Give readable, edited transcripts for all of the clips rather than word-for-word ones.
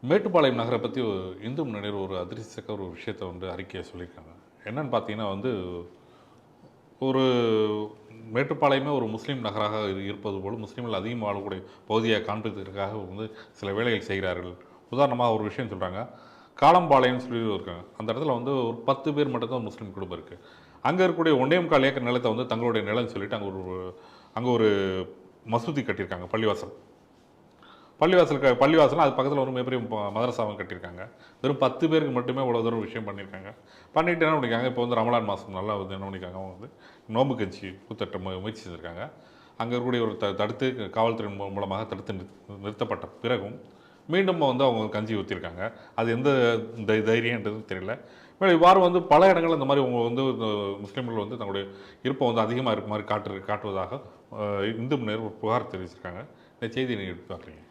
மேட்டுப்பாளையம் நகரை பற்றி இந்து முன்னணியர் ஒரு அதிர்ச்சிக்க ஒரு விஷயத்தை அறிக்கையை சொல்லியிருக்காங்க. என்னன்னு பார்த்தீங்கன்னா ஒரு மேட்டுப்பாளையமே ஒரு முஸ்லீம் நகராக இருப்பது போல் முஸ்லீம்கள் அதிகம் வாழக்கூடிய பகுதியை காண்பிப்பதற்காக சில வேலைகள் செய்கிறார்கள். உதாரணமாக ஒரு விஷயம் சொல்கிறாங்க. காலம்பாளையம்னு சொல்லி இருக்காங்க. அந்த இடத்துல ஒரு 10 பேர் மட்டும்தான் முஸ்லீம் குடும்பம் இருக்குது. அங்கே இருக்கக்கூடிய 1.25 ஏக்கர் நிலத்தை தங்களுடைய நிலம்னு சொல்லிட்டு அங்கே ஒரு மசூதி கட்டியிருக்காங்க. பள்ளிவாசல் அது பக்கத்தில் ஒரு மிகப்பெரிய மதரசாவும் கட்டியிருக்காங்க. வெறும் 10 பேருக்கு மட்டுமே இவ்வளோ தூரம் விஷயம் பண்ணியிருக்காங்க. பண்ணிட்டு என்ன பண்ணியிருக்காங்க, இப்போ ரமலான் மாதம் நல்லா என்ன பண்ணியிருக்காங்க, அவங்க நோம்பு கஞ்சி கூத்தட்ட முயற்சி செஞ்சுருக்காங்க. அங்கே இருக்கக்கூடிய ஒரு தடுத்து காவல்துறை மூலமாக தடுத்து நிறுத்தப்பட்ட பிறகும் மீண்டும் அவங்க கஞ்சி ஊற்றிருக்காங்க. அது எந்த தைரியன்றது தெரியல. இவ்வாறு பல இடங்கள் இந்த மாதிரி முஸ்லீம்கள் தங்களுடைய இருப்பை அதிகமாக இருக்க மாதிரி காட்டுவதாக இந்து முன்னேறு ஒரு புகார் தெரிவிச்சிருக்காங்க. இந்த செய்தியை நீங்கள் எடுத்து பார்க்குறீங்க.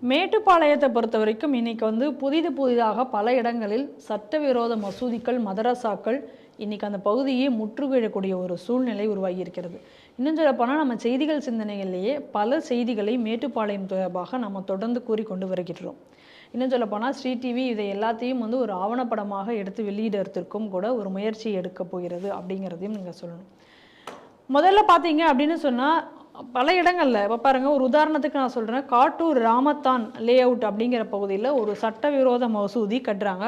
மேட்டுப்பாளையத்தை பொறுத்த வரைக்கும் இன்றைக்கி புதிதாக பல இடங்களில் சட்டவிரோத மசூதிகள், மதரசாக்கள் இன்றைக்கி அந்த பகுதியை முற்றுகையிடக்கூடிய ஒரு சூழ்நிலை உருவாகி இருக்கிறது. இன்னும் சொல்லப்போனால் நம்ம செய்திகள் சிந்தனைகளிலேயே பல செய்திகளை மேட்டுப்பாளையம் தொடர்பாக நம்ம தொடர்ந்து கூறிக்கொண்டு வருகிறோம். இன்னும் சொல்லப்போனால் ஸ்ரீ டிவி இதை எல்லாத்தையும் ஒரு ஆவணப்படமாக எடுத்து வெளியிடறதுக்கும் கூட ஒரு முயற்சி எடுக்க போகிறது அப்படிங்கிறதையும் நீங்கள் சொல்லணும். முதல்ல பார்த்தீங்க அப்படின்னு சொன்னால் பல இடங்களில் இப்போ பாருங்கள், ஒரு உதாரணத்துக்கு நான் சொல்கிறேன். காட்டூர் ராமத்தான் லே அவுட் அப்படிங்கிற பகுதியில் ஒரு சட்டவிரோத மசூதி கட்டுறாங்க.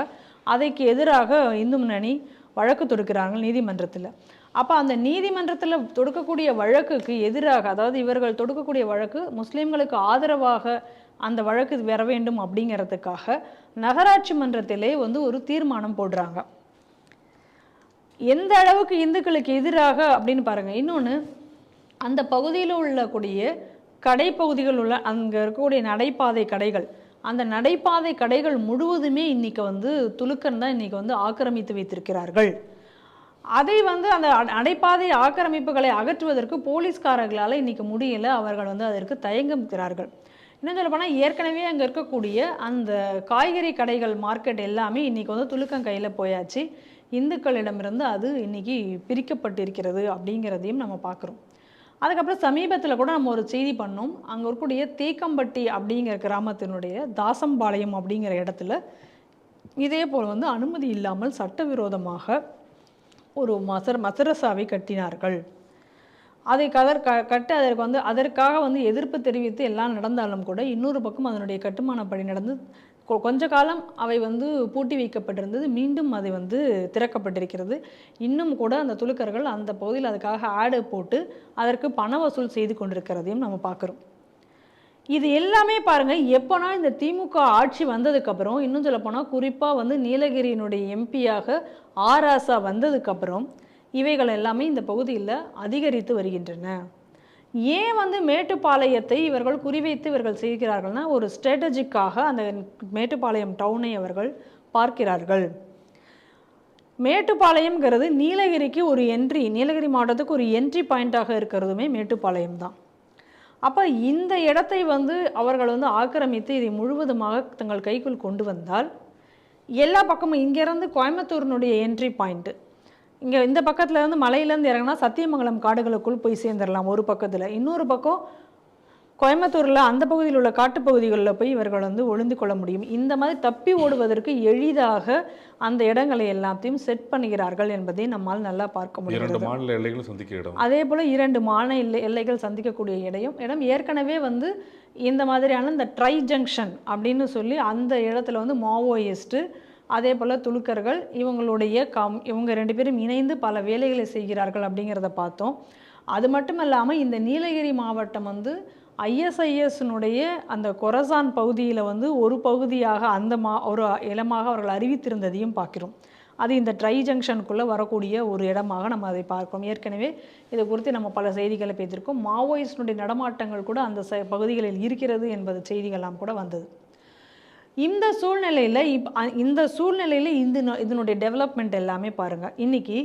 அதைக்கு எதிராக இந்து முன்னணி வழக்கு தொடுக்கிறாங்க நீதிமன்றத்தில். அப்போ அந்த நீதிமன்றத்தில் தொடுக்கக்கூடிய வழக்குக்கு எதிராக, அதாவது இவர்கள் தொடுக்கக்கூடிய வழக்கு முஸ்லீம்களுக்கு ஆதரவாக அந்த வழக்கு வர வேண்டும் அப்படிங்கிறதுக்காக நகராட்சி மன்றத்திலே ஒரு தீர்மானம் போடுறாங்க. எந்த அளவுக்கு இந்துக்களுக்கு எதிராக அப்படின்னு பாருங்கள். இன்னொன்று, அந்த பகுதியில் உள்ளக்கூடிய கடைப்பகுதிகள் உள்ள அங்கே இருக்கக்கூடிய நடைபாதை கடைகள், அந்த நடைபாதை கடைகள் முழுவதுமே இன்றைக்கி துலுக்கன் தான் இன்றைக்கி ஆக்கிரமித்து வைத்திருக்கிறார்கள். அதை அந்த நடைபாதை ஆக்கிரமிப்புகளை அகற்றுவதற்கு போலீஸ்காரர்களால் இன்றைக்கி முடியலை. அவர்கள் அதற்கு தயங்குகிறார்கள். இன்னும் சொல்ல போனால் ஏற்கனவே அங்கே இருக்கக்கூடிய அந்த காய்கறி கடைகள், மார்க்கெட் எல்லாமே இன்றைக்கி துலுக்கன் கையில் போயாச்சு. இந்துக்களிடமிருந்து அது இன்றைக்கி பிரிக்கப்பட்டிருக்கிறது அப்படிங்கிறதையும் நம்ம பார்க்குறோம். அதுக்கப்புறம் சமீபத்தில் கூட நம்ம ஒரு செய்தி பண்ணோம். அங்கே இருக்கக்கூடிய தேக்கம்பட்டி அப்படிங்கிற கிராமத்தினுடைய தாசம்பாளையம் அப்படிங்கிற இடத்துல இதே போல் அனுமதி இல்லாமல் சட்டவிரோதமாக ஒரு மதரசாவை கட்டினார்கள். அதை கட்ட அதற்காக எதிர்ப்பு தெரிவித்து எல்லாம் நடந்தாலும் கூட இன்னொரு பக்கம் அதனுடைய கட்டுமான பணி நடந்து கொஞ்ச காலம் அவை பூட்டி வைக்கப்பட்டிருந்தது. மீண்டும் அதை திறக்கப்பட்டிருக்கிறது. இன்னும் கூட அந்த துலுக்கர்கள் அந்த பகுதியில் அதுக்காக ஆடு போட்டு அதற்கு பண வசூல் செய்து கொண்டிருக்கிறதையும் நம்ம பார்க்குறோம். இது எல்லாமே பாருங்கள், எப்போனா இந்த திமுக ஆட்சி வந்ததுக்கப்புறம், இன்னும் சொல்லப்போனால் குறிப்பாக நீலகிரியினுடைய எம்பியாக ஆராசா வந்ததுக்கப்புறம் இவைகள் எல்லாமே இந்த பகுதியில் அதிகரித்து வருகின்றன. ஏன் மேட்டுப்பாளையத்தை இவர்கள் குறிவைத்து இவர்கள் செய்கிறார்கள்னா, ஒரு ஸ்ட்ராட்டஜிக்காக அந்த மேட்டுப்பாளையம் டவுனை அவர்கள் பார்க்கிறார்கள். மேட்டுப்பாளையம்ங்கிறது நீலகிரிக்கு ஒரு என்ட்ரி, நீலகிரி மாவட்டத்துக்கு ஒரு என்ட்ரி பாயிண்டாக இருக்கிறதுமே மேட்டுப்பாளையம் தான். அப்போ இந்த இடத்தை அவர்கள் ஆக்கிரமித்து இதை முழுவதுமாக தங்கள் கைக்குள் கொண்டு வந்தால் எல்லா பக்கமும் இங்கேருந்து கோயம்புத்தூரினுடைய என்ட்ரி பாயிண்ட்டு, இங்கே இந்த பக்கத்தில் மலையிலேருந்து இறங்கினா சத்தியமங்கலம் காடுகளுக்குள் போய் சேர்ந்துடலாம் ஒரு பக்கத்தில். இன்னொரு பக்கம் கோயம்புத்தூரில் அந்த பகுதியில் உள்ள காட்டுப்பகுதிகளில் போய் இவர்கள் ஒளிந்து கொள்ள முடியும். இந்த மாதிரி தப்பி ஓடுவதற்கு எளிதாக அந்த இடங்களை எல்லாத்தையும் செட் பண்ணுகிறார்கள் என்பதை நம்மால் நல்லா பார்க்க முடியும். அதே போல் 2 மாநில எல்லைகள் சந்திக்கக்கூடிய இடம் ஏற்கனவே இந்த மாதிரியான இந்த ட்ரை ஜங்ஷன் அப்படின்னு சொல்லி அந்த இடத்துல மாவோயிஸ்ட்டு, அதே போல் துலுக்கர்கள், இவங்க 2 பேரும் இணைந்து பல வேலைகளை செய்கிறார்கள் அப்படிங்கிறத பார்த்தோம். அது மட்டும் இல்லாமல் இந்த நீலகிரி மாவட்டம் ஐஎஸ்ஐஎஸ்னுடைய அந்த கொரசான் பகுதியில் ஒரு பகுதியாக ஒரு இடமாக அவர்கள் அறிவித்திருந்ததையும் பார்க்கிறோம். அது இந்த ட்ரை ஜங்ஷனுக்குள்ளே வரக்கூடிய ஒரு இடமாக நம்ம அதை பார்க்கிறோம். ஏற்கனவே இதை குறித்து நம்ம பல செய்திகளை பேசியிருக்கோம். மாவோயிஸ்டுடைய நடமாட்டங்கள் கூட அந்த பகுதிகளில் இருக்கிறது என்பது செய்திகள்லாம் கூட வந்தது. இந்த சூழ்நிலையில் இதனுடைய டெவலப்மெண்ட் எல்லாமே பாருங்கள். இன்றைக்கி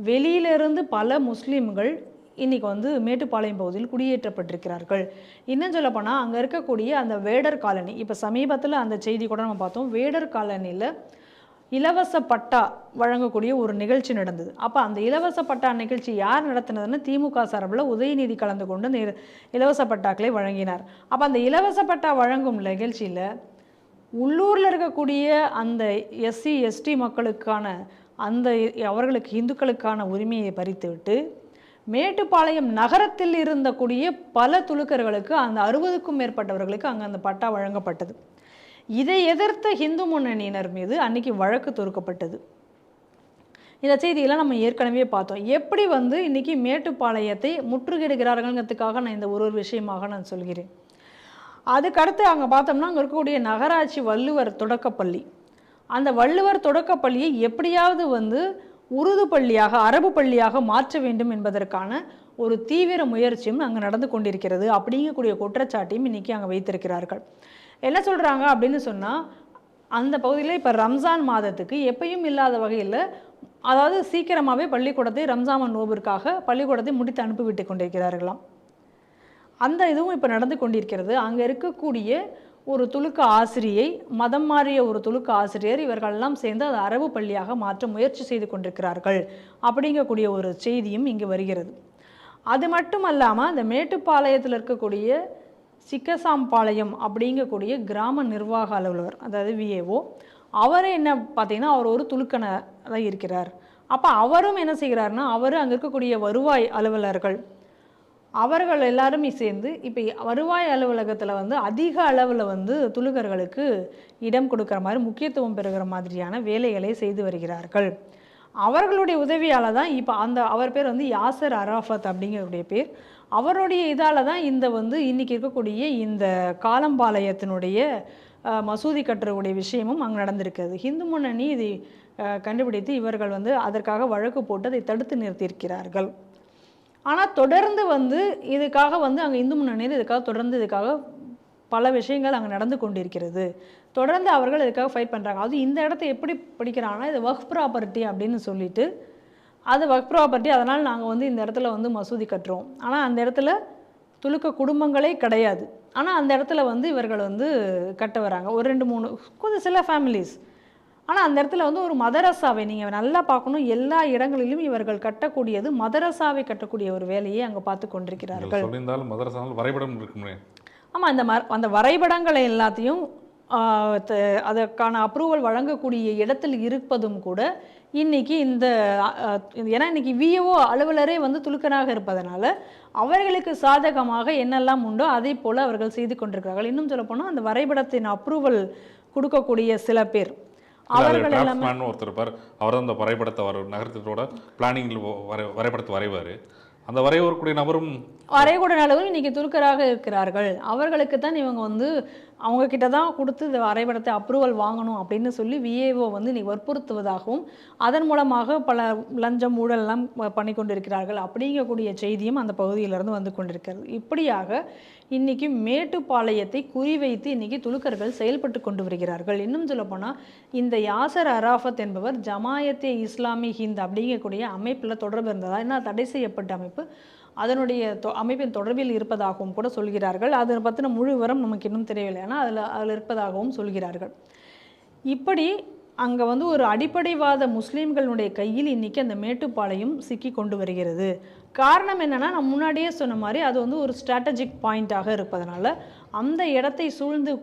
வெளியிலிருந்து பல முஸ்லீம்கள் இன்றைக்கி மேட்டுப்பாளையம் பகுதியில் குடியேற்றப்பட்டிருக்கிறார்கள். இன்னும் சொல்லப்போனால் அங்கே இருக்கக்கூடிய அந்த வேடர் காலனி, இப்போ சமீபத்தில் அந்த செய்தி கூட நம்ம பார்த்தோம். வேடர் காலனியில் இலவச பட்டா வழங்கக்கூடிய ஒரு நிகழ்ச்சி நடந்தது. அப்போ அந்த இலவச பட்டா நிகழ்ச்சி யார் நடத்தினதுன்னு திமுக சார்பில் உதயநிதி கலந்து கொண்டு அந்த இலவச பட்டாக்களை வழங்கினார். அப்போ அந்த இலவச பட்டா வழங்கும் நிகழ்ச்சியில் உள்ளூரில் இருக்கக்கூடிய அந்த எஸ்சி எஸ்டி மக்களுக்கான அந்த அவர்களுக்கு இந்துக்களுக்கான உரிமையை பறித்துவிட்டு மேட்டுப்பாளையம் நகரத்தில் இருந்தக்கூடிய பல துலுக்கர்களுக்கு அந்த 60க்கும் மேற்பட்டவர்களுக்கு அங்கே அந்த பட்டா வழங்கப்பட்டது. இதை எதிர்த்த இந்து முன்னணியினர் மீது அன்னைக்கு வழக்கு தொடுக்கப்பட்டது. இந்த செய்தியெல்லாம் நம்ம ஏற்கனவே பார்த்தோம். எப்படி இன்னைக்கு மேட்டுப்பாளையத்தை முற்றுகையிடுகிறார்கள்ங்கிறதுக்காக நான் இந்த ஒரு விஷயமாக நான் சொல்கிறேன். அதுக்கடுத்து அங்கே பார்த்தோம்னா அங்கே இருக்கக்கூடிய நகராட்சி வள்ளுவர் தொடக்கப்பள்ளி, அந்த வள்ளுவர் தொடக்கப்பள்ளியை எப்படியாவது உருது பள்ளியாக அரபு பள்ளியாக மாற்ற வேண்டும் என்பதற்கான ஒரு தீவிர முயற்சியும் அங்கே நடந்து கொண்டிருக்கிறது அப்படிங்கக்கூடிய குற்றச்சாட்டையும் இன்றைக்கி அங்கே வைத்திருக்கிறார்கள். என்ன சொல்கிறாங்க அப்படின்னு சொன்னால், அந்த பகுதியில் இப்போ ரம்ஜான் மாதத்துக்கு எப்பயும் இல்லாத வகையில், அதாவது சீக்கிரமாகவே பள்ளிக்கூடத்தை ரம்ஜான் நோபிற்காக பள்ளிக்கூடத்தை முடித்து அனுப்பிவிட்டு கொண்டிருக்கிறார்களாம். அந்த இதுவும் இப்போ நடந்து கொண்டிருக்கிறது. அங்கே இருக்கக்கூடிய ஒரு துலுக்க ஆசிரியை, மதம் மாறிய ஒரு துலுக்க ஆசிரியர், இவர்களெல்லாம் சேர்ந்து அதை அரபு பள்ளியாக மாற்ற முயற்சி செய்து கொண்டிருக்கிறார்கள் அப்படிங்கக்கூடிய ஒரு செய்தியும் இங்கு வருகிறது. அது மட்டும் அல்லாமல் அந்த மேட்டுப்பாளையத்தில் இருக்கக்கூடிய சிக்கசாம்பாளையம் அப்படிங்கக்கூடிய கிராம நிர்வாக அலுவலர், அதாவது விஏஓ, அவரே என்ன பார்த்தீங்கன்னா அவர் ஒரு துலுக்கனாக இருக்கிறார். அப்போ அவரும் என்ன செய்கிறாருன்னா, அவர் அங்கே இருக்கக்கூடிய வருவாய் அலுவலர்கள் அவர்கள் எல்லாருமே சேர்ந்து இப்போ வருவாய் அலுவலகத்தில் அதிக அளவில் துலுக்கர்களுக்கு இடம் கொடுக்குற மாதிரி, முக்கியத்துவம் பெறுகிற மாதிரியான வேலைகளை செய்து வருகிறார்கள். அவர்களுடைய உதவியால் தான் இப்போ அவர் பேர் யாசர் அராஃபத் அப்படிங்கக்கூடிய பேர். அவருடைய இதால் தான் இந்த இன்றைக்கி இருக்கக்கூடிய இந்த காலம்பாளையத்தினுடைய மசூதி கட்டுறக்கூடிய விஷயமும் அங்கே நடந்திருக்கிறது. இந்து முன்னணி இதை கண்டுபிடித்து இவர்கள் அதற்காக வழக்கு போட்டு அதை தடுத்து நிறுத்தியிருக்கிறார்கள். ஆனால் தொடர்ந்து இதுக்காக அங்கே இந்து முன்னணியில் இதுக்காக பல விஷயங்கள் அங்கே நடந்து கொண்டிருக்கிறது. தொடர்ந்து அவர்கள் இதுக்காக ஃபைட் பண்ணுறாங்க. அது இந்த இடத்த எப்படி படிக்கிறாங்கன்னா, இது வக்ஃப் ப்ராப்பர்ட்டி அப்படின்னு சொல்லிட்டு, அது வக்ஃப் ப்ராப்பர்ட்டி, அதனால் நாங்கள் இந்த இடத்துல மசூதி கட்டுறோம். ஆனால் அந்த இடத்துல துலுக்க குடும்பங்களே கிடையாது. ஆனால் அந்த இடத்துல இவர்கள் கட்ட வராங்க. ஒரு 2-3 கொஞ்சம் சில ஃபேமிலிஸ். ஆனால் அந்த இடத்துல ஒரு மதரசாவை நீங்கள் நல்லா பார்க்கணும். எல்லா இடங்களிலும் இவர்கள் கட்டக்கூடியது மதரசாவை கட்டக்கூடிய ஒரு வேலையை அங்கே பார்த்து கொண்டிருக்கிறார்கள். வரைபடம் இருக்குமே. ஆமாம், அந்த வரைபடங்களை எல்லாத்தையும் அதற்கான அப்ரூவல் வழங்கக்கூடிய இடத்தில் இருப்பதும் கூட இன்னைக்கு ஏன்னா இன்னைக்கு விஏஓ அலுவலரே துலுக்கனாக இருப்பதனால அவர்களுக்கு சாதகமாக என்னெல்லாம் உண்டோ அதே போல் அவர்கள் செய்து கொண்டிருக்கிறார்கள். இன்னும் சொல்லப்போனால் அந்த வரைபடத்தின் அப்ரூவல் கொடுக்கக்கூடிய சில பேர் அவர்கள் எல்லாமே ஒருத்தர் இருப்பார். அவர் தான் அந்த வரைபடத்தை நகரத்தோட பிளானிங் வரைபடத்தை வரைவார். அந்த வரையக்கூடிய நபரும் இன்னைக்கு துலுக்கராக இருக்கிறார்கள். அவர்களுக்கு தான் இவங்க அவங்க கிட்ட தான் கொடுத்து இந்த வரைபடத்தை அப்ரூவல் வாங்கணும் அப்படின்னு சொல்லி விஏஓ இன்னைக்கு வற்புறுத்துவதாகவும் அதன் மூலமாக பல லஞ்சம் ஊழல்லாம் பண்ணி கொண்டிருக்கிறார்கள் அப்படிங்கக்கூடிய செய்தியும் அந்த பகுதியிலிருந்து வந்து கொண்டிருக்கிறது. இப்படியாக இன்னைக்கு மேட்டுப்பாளையத்தை குறிவைத்து இன்னைக்கு துலுக்கர்கள் செயல்பட்டு கொண்டு வருகிறார்கள். இன்னும் சொல்லப்போனால் இந்த யாசர் அராஃபத் என்பவர் ஜமாயத்தே இஸ்லாமி ஹிந்த் அப்படிங்கக்கூடிய அமைப்பில் தொடர்பு இருந்ததா, என்ன தடை செய்யப்பட்ட அமைப்பு, அதனுடைய அமைப்பின் தொடர்பில் இருப்பதாகவும் கூட சொல்கிறார்கள். அதை பற்றின முழு விவரம் நமக்கு இன்னும் தெரியவில்லை, ஆனால் அதில் இருப்பதாகவும் சொல்கிறார்கள். இப்படி அங்கே ஒரு அடிப்படைவாத முஸ்லீம்களுடைய கையில் இன்றைக்கி அந்த மேட்டுப்பாளையம் சிக்கி கொண்டு வருகிறது. காரணம் என்னென்னா, நான் முன்னாடியே சொன்ன மாதிரி அது ஒரு ஸ்ட்ராட்டஜிக் பாயிண்ட்டாக இருப்பதனால அந்த இடத்தை சூழ்ந்து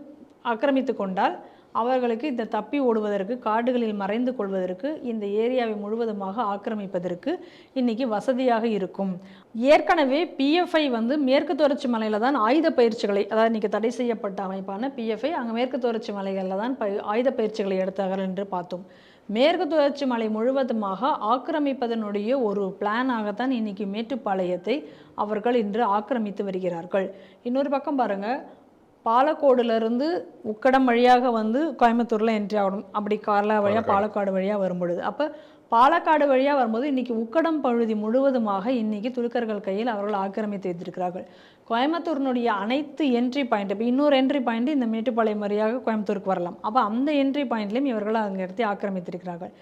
ஆக்கிரமித்து கொண்டால் அவர்களுக்கு இந்த தப்பி ஓடுவதற்கு, காடுகளில் மறைந்து கொள்வதற்கு, இந்த ஏரியாவை முழுவதுமாக ஆக்கிரமிப்பதற்கு இன்றைக்கி வசதியாக இருக்கும். ஏற்கனவே பிஎஃப்ஐ மேற்கு தொடர்ச்சி மலையில் தான் ஆயுத பயிற்சிகளை, அதாவது இன்றைக்கி தடை செய்யப்பட்ட அமைப்பான பிஎஃப்ஐ அங்கே மேற்கு தொடர்ச்சி மலைகளில் தான் ஆயுத பயிற்சிகளை எடுத்தார்கள் என்று பார்த்தோம். மேற்கு தொடர்ச்சி மலை முழுவதுமாக ஆக்கிரமிப்பதனுடைய ஒரு பிளானாகத்தான் இன்றைக்கி மேட்டுப்பாளையத்தை அவர்கள் இன்று ஆக்கிரமித்து வருகிறார்கள். இன்னொரு பக்கம் பாருங்கள், பாலக்கோடுலேருந்து உக்கடம் வழியாக கோயம்புத்தூரில் என்ட்ரி ஆகணும். அப்படி கார்லா வழியாக பாலக்காடு வழியாக வரும்பொழுது, அப்போ பாலக்காடு வழியாக வரும்போது இன்றைக்கி உக்கடம் பகுதி முழுவதுமாக இன்றைக்கி துலுக்கர்கள் கையில் அவர்கள் ஆக்கிரமித்து வைத்திருக்கிறார்கள். கோயம்புத்தூரினுடைய அனைத்து என்ட்ரி பாயிண்ட், இப்போ இன்னொரு என்ட்ரி பாயிண்ட் இந்த மேட்டுப்பாளையம் வழியாக கோயம்புத்தூருக்கு வரலாம். அப்போ அந்த என்ட்ரி பாயிண்ட்லேயும் இவர்கள் அங்கே எடுத்து ஆக்கிரமித்திருக்கிறார்கள்.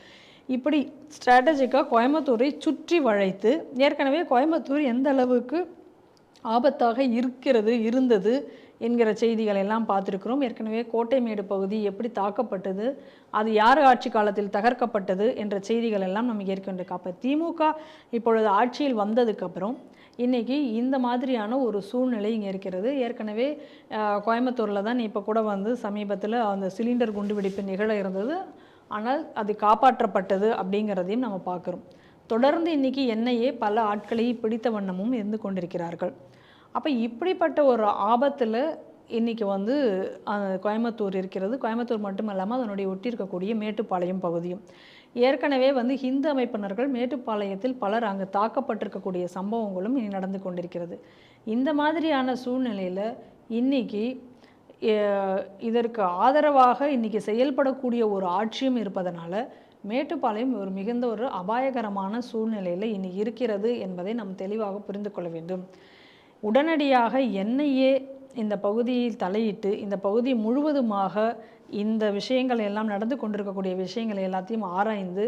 இப்படி ஸ்ட்ராட்டஜிக்காக கோயம்புத்தூரை சுற்றி வளைத்து, ஏற்கனவே கோயம்புத்தூர் எந்த அளவுக்கு ஆபத்தாக இருந்தது என்கிற செய்திகள் எல்லாம் பார்த்துருக்கிறோம். ஏற்கனவே கோட்டைமேடு பகுதி எப்படி தாக்கப்பட்டது, அது யார் ஆட்சி காலத்தில் தகர்க்கப்பட்டது என்ற செய்திகள் எல்லாம் நம்ம ஏற்கனவே. அப்போ திமுக இப்பொழுது ஆட்சியில் வந்ததுக்கப்புறம் இன்றைக்கி இந்த மாதிரியான ஒரு சூழ்நிலை இங்கே இருக்கிறது. ஏற்கனவே கோயம்புத்தூரில் தான் இப்போ கூட வந்து சமீபத்தில் அந்த சிலிண்டர் குண்டுவெடிப்பு நிகழ இருந்தது. ஆனால் அது காப்பாற்றப்பட்டது அப்படிங்கிறதையும் நம்ம பார்க்குறோம். தொடர்ந்து இன்றைக்கி என்ஐஏ பல ஆட்களை பிடித்த வண்ணமும் இருந்து கொண்டிருக்கிறார்கள். அப்போ இப்படிப்பட்ட ஒரு ஆபத்தில் இன்றைக்கி வந்து கோயம்புத்தூர் இருக்கிறது. கோயம்புத்தூர் மட்டும் இல்லாமல் அதனுடைய ஒட்டி இருக்கக்கூடிய மேட்டுப்பாளையம் பகுதியும். ஏற்கனவே வந்து ஹிந்து அமைப்பினர்கள் மேட்டுப்பாளையத்தில் பலர் அங்கு தாக்கப்பட்டிருக்கக்கூடிய சம்பவங்களும் இனி நடந்து கொண்டிருக்கிறது. இந்த மாதிரியான சூழ்நிலையில் இன்றைக்கி இதற்கு ஆதரவாக இன்றைக்கி செயல்படக்கூடிய ஒரு ஆட்சியும் இருப்பதனால மேட்டுப்பாளையம் ஒரு மிகுந்த ஒரு அபாயகரமான சூழ்நிலையில் இனி இருக்கிறது என்பதை நாம் தெளிவாக புரிந்து கொள்ள வேண்டும். உடனடியாக என்ஐஏ இந்த பகுதியில் தலையிட்டு இந்த பகுதி முழுவதுமாக இந்த விஷயங்கள் எல்லாம் நடந்து கொண்டிருக்கக்கூடிய விஷயங்கள் எல்லாத்தையும் ஆராய்ந்து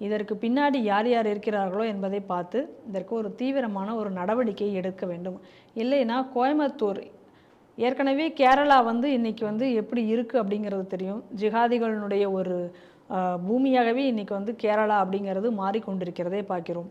இதற்கு பின்னாடி யார் யார் இருக்கிறார்களோ என்பதை பார்த்து இதற்கு ஒரு தீவிரமான ஒரு நடவடிக்கை எடுக்க வேண்டும். இல்லைன்னா கோயம்புத்தூர் ஏற்கனவே கேரளா வந்து இன்றைக்கி வந்து எப்படி இருக்குது அப்படிங்கிறது தெரியும். ஜிஹாதிகளினுடைய ஒரு பூமியாகவே இன்றைக்கி வந்து கேரளா அப்படிங்கிறது மாறிக்கொண்டிருக்கிறதே பார்க்கிறோம்.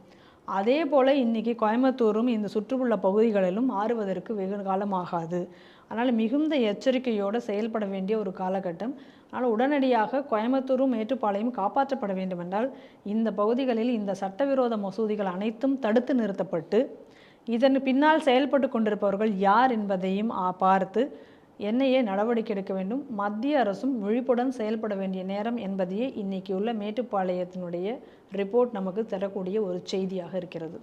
அதே போல் இன்றைக்கி கோயம்புத்தூரும் இந்த சுற்றுப்புற பகுதிகளிலும் மாறுவதற்கு வெகு காலமாகாது. அதனால் மிகுந்த எச்சரிக்கையோடு செயல்பட வேண்டிய ஒரு காலகட்டம். அதனால் உடனடியாக கோயம்புத்தூரும் மேட்டுப்பாளையம் காப்பாற்றப்பட வேண்டுமென்றால் இந்த பகுதிகளில் இந்த சட்டவிரோத மசூதிகள் அனைத்தும் தடுத்து நிறுத்தப்பட்டு இதன் பின்னால் செயல்பட்டு கொண்டிருப்பவர்கள் யார் என்பதையும் பார்த்து என்ஐஏ நடவடிக்கை எடுக்க வேண்டும். மத்திய அரசும் விழிப்புடன் செயல்பட வேண்டிய நேரம் என்பதையே இன்றைக்கி உள்ள மேட்டுப்பாளையத்தினுடைய ரிப்போர்ட் நமக்கு தரக்கூடிய ஒரு செய்தியாக இருக்கிறது.